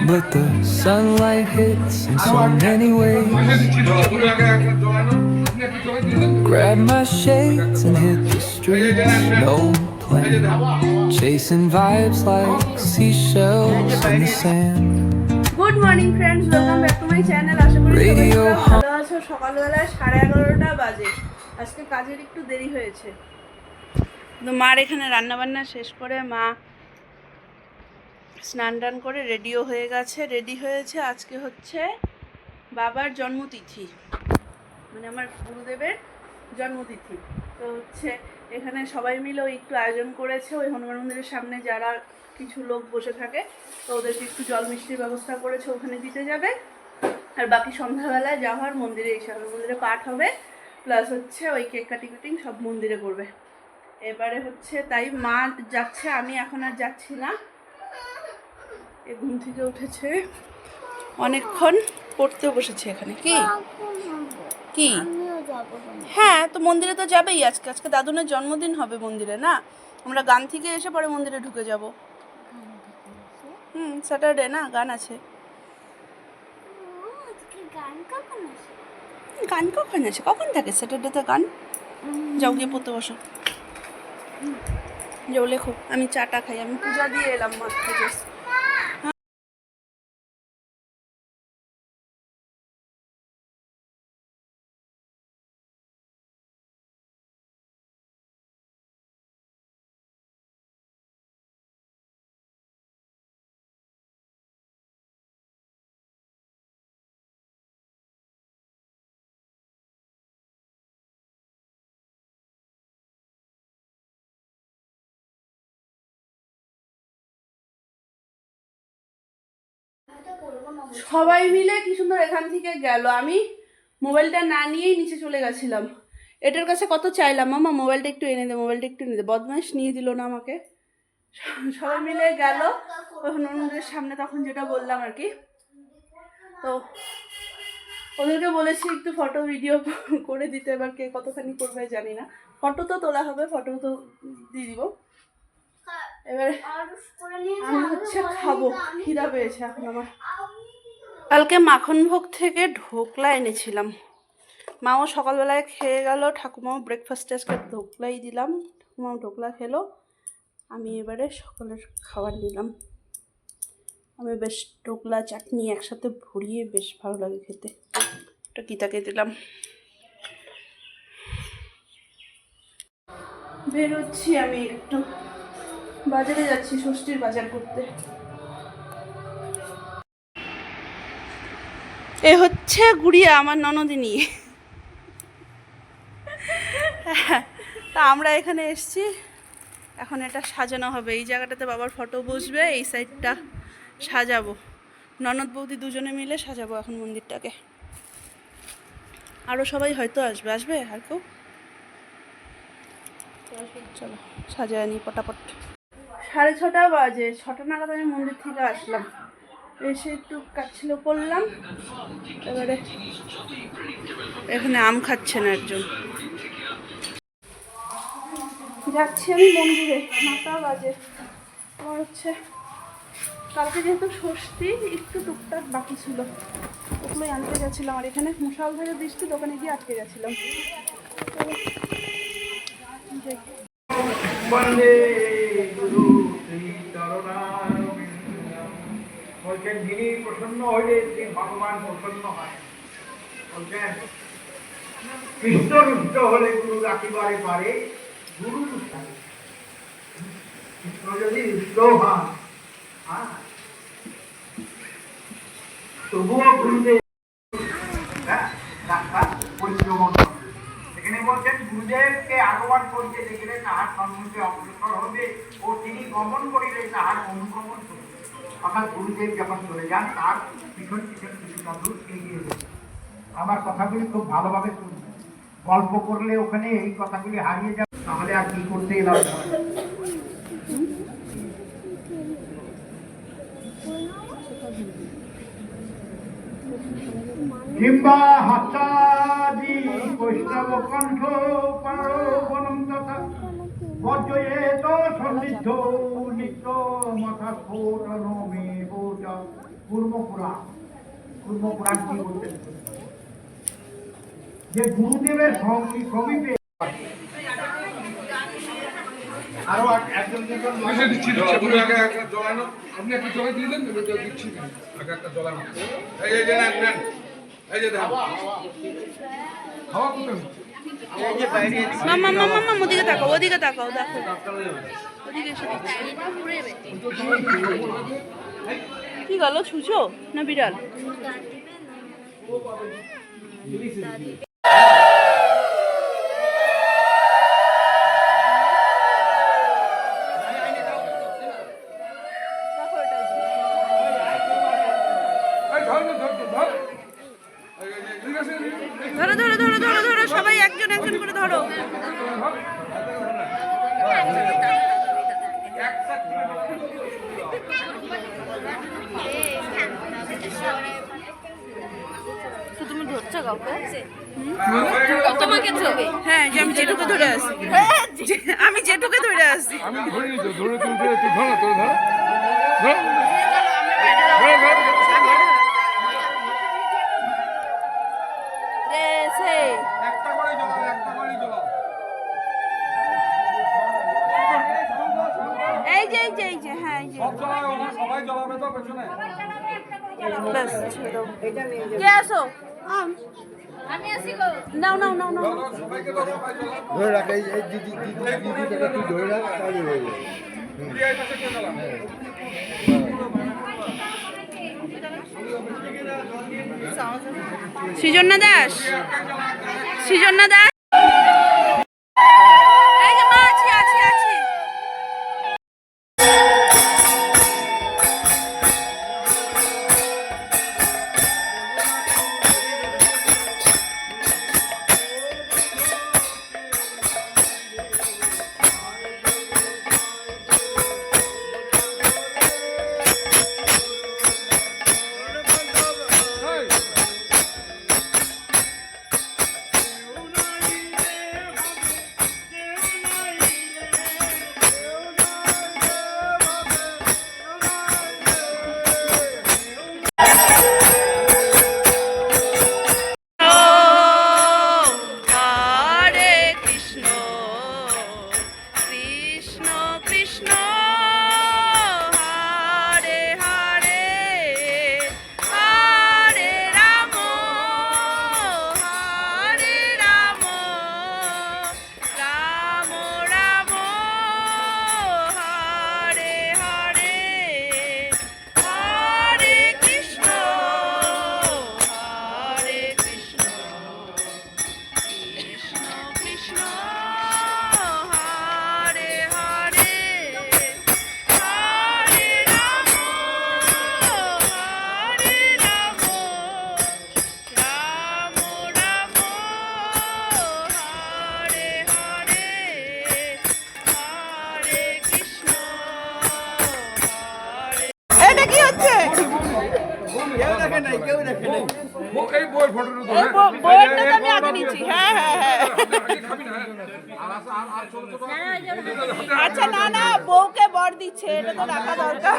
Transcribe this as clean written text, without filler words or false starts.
but the sunlight hits in so many ways. Grab my shades and hit the streets, no plan. Chasing vibes like seashells in the sand. Good morning friends, welcome back to my channel. আশা করি সবাই ভালো আছো। সকালবেলায় 11:30 বাজে। আজকে কাজের একটু দেরি হয়েছে, তো মার এখানে রান্নাবান্না শেষ করে মা স্নান টান করে রেডিও হয়ে গেছে, রেডি হয়েছে। আজকে হচ্ছে বাবার জন্মতিথি, মানে আমার গুরুদেবের জন্মতিথি। তো হচ্ছে এখানে সবাই মিলে একটু আয়োজন করেছে। ওই হনুমান মন্দিরের সামনে যারা কিছু লোক বসে থাকে, তো ওদেরকে একটু জল মিষ্টির ব্যবস্থা করেছে, ওখানে দিতে যাবে। আর বাকি সন্ধ্যাবেলায় যাওয়ার মন্দিরে এসে হবে, মন্দিরে পাঠ হবে, প্লাস হচ্ছে ওই কেক কাটিং সব মন্দিরে করবে। এবারে হচ্ছে তাই মা যাচ্ছে, আমি এখন আর যাচ্ছি না। এ ঘুম থেকে উঠেছে, অনেকক্ষণ পড়তেও বসেছে এখানে। কি কি হ্যাঁ, তো মন্দিরে তো যাবেই। আজকে দাদুনের জন্মদিন হবে মন্দিরে, না আমরা গান থেকে এসে পরে মন্দিরে ঢুকে যাব। স্যাটারডে না, গান আছে। গান কখন আছে? কখন থাকে স্যাটারডেতে গান? যাও গিয়ে পড়তে বসো, যাও লেখো। আমি চাটা খাই, আমি পূজা দিয়ে এলাম মাত্র। সবাই মিলে কি সুন্দর এখান থেকে গেল, আমি মোবাইলটা না নিয়েই নিচে চলে গেছিলাম। এটার কাছে কত চাইলাম, মামা মোবাইলটা একটু এনে দে, মোবাইলটা একটু এনে দে। বদমাইশ নিয়ে দিল না আমাকে। সবাই মিলে গেল হনুমানের সামনে, তখন যেটা বললাম আর কি। তো ওদেরকে বলেছি একটু ফটো ভিডিও করে দিতে, এবার কে কতখানি করবে জানি না। ফটো তো তোলা হবে, ফটো তো দিয়ে দিব। এবার আমি হচ্ছে খাবো, খিদা পেয়েছে এখন আমার। কালকে মাখন ভোগ থেকে ঢোকলা এনেছিলাম, মাও সকালবেলায় খেয়ে গেল। ঠাকুমাও ব্রেকফাস্টে আজকে ঢোকলাই দিলাম, ঠাকুমাও ঢোকলা খেলো। আমি এবারে সকালের খাবার নিলাম। আমি বেশ ঢোকলা চাটনি একসাথে ভরিয়ে বেশ ভালো লাগে খেতে। একটা গীতাকে দিলাম। বেরোচ্ছি, আমি একটু বাজারে যাচ্ছি, ষষ্ঠীর বাজার করতে। এ হচ্ছে গুড়িয়া, আমার ননদিনী। তা আমরা এখানে এসছি, এখন এটা সাজানো হবে। এই জায়গাটাতে বাবার ফটো বসবে, এই সাইডটা সাজাবো। ননদ বৌদি দুজনে মিলে সাজাবো এখন মন্দিরটাকে। আরও সবাই হয়তো আসবে আর কেউ। চলো সাজায় নি পটাপট। 6:30 বাজে, 6টা নাগাদ আমি মন্দির থেকে আসলাম। এসে একটু কাচ্ছিল করলাম। এবারে এখানে আম খাচ্ছে না একজন। যাচ্ছি আমি মন্দিরে, 9টা বাজে। আমার হচ্ছে কালকে যেহেতু ষষ্ঠী, একটু টুকটাক বাকি ছিল, ওগুলোই আনতে গেছিলাম। আর এখানে মুষলধারে বৃষ্টি, দোকানে গিয়ে আটকে গেছিলাম। বলছেন যিনি প্রসন্ন হইলে তিনি ভগবান প্রসন্ন হয়। বলছেন কৃষ্ণ রুষ্ট হলে গুরু রাখিবারে পারে, গুরু কৃষ্ণ যদি রুষ্ট হন, তবুও গুরুদেব পরিক্রমণ। এখানে বলছেন গুরুদেবকে আগমন করিতে দেখলে তাহার সম্মুখে অগ্রসর হবে, ও তিনি গমন করিলে তাহার অনুগমন করবে। অর্থাৎ গুরুদেব যখন চলে যান, তার পিছন পিছন কিছু বন্ধু এগিয়ে যাবে। আমার কথাগুলি খুব ভালোভাবে শুনবেন। গল্প করলে ওখানে এই কথাগুলি হারিয়ে যাবে, তাহলে আর কি করতে এলাম। কিংবা হাস্যাদি বৈষ্ণব কণ্ঠ পারবনম তথা বজ্রয়ে তো সন্নিধ্য নিত্য মাথা স্ফোটন মে বোচ কুর্মপুরাণ কুর্মপুরাণ কি বলতেন যে গুরুদেবের সমীপে আরো একজন দুজন দিচ্ছি আগে একটা জলানো আপনি একটা জল দিয়ে দেন দিচ্ছি আগে একটা জলানো এই যে নেন নেন এই যে দেখো খাওয়া কোথায় মাম্মা মাম্মা মাম্মা ওদিকে তাকাও দেখো ওদিকে এসে কি গেল ছুঁচো না বিড়াল ধরো ধরো ধরো ধরো ধরো সবাই একজন একজন করে ধরো তো তুমি ধরছো কাউকে তোমাকে ধরবে হ্যাঁ যে আমি যেটুকু ধরে আসি আমি যেটুকু ধরে আসি আমি ধরে নিতে ধরে তুলতে তুই ধরো তোর ধর ধর ধর একটা করে জ্বলাও এই যে হ্যাঁ এই যে সব জ্বলাও না সবাই জ্বলাবে তো পেছনে বাস কে আসো আমি আসি গো নাও নাও নাও নাও সবাইকে দাও সবাই জ্বলাও ধরে রাখ এই দিদিটাকে তুই ধরে রাখ তাহলে হয়ে যাবে এই পাশে কে জ্বলা সৃজন্না দাস সৃজন্না দাস এই যে মা আছি আছি আছি এটা কি হচ্ছে এই বইয়ের ফটোটা তো এই বইয়েরটা তো আমি আগে নিচ্ছি হ্যাঁ হ্যাঁ হ্যাঁ খাবি না আর ছোট ছোট আচ্ছা না না বউকে বর দিচ্ছে এটা তো রাখা দরকার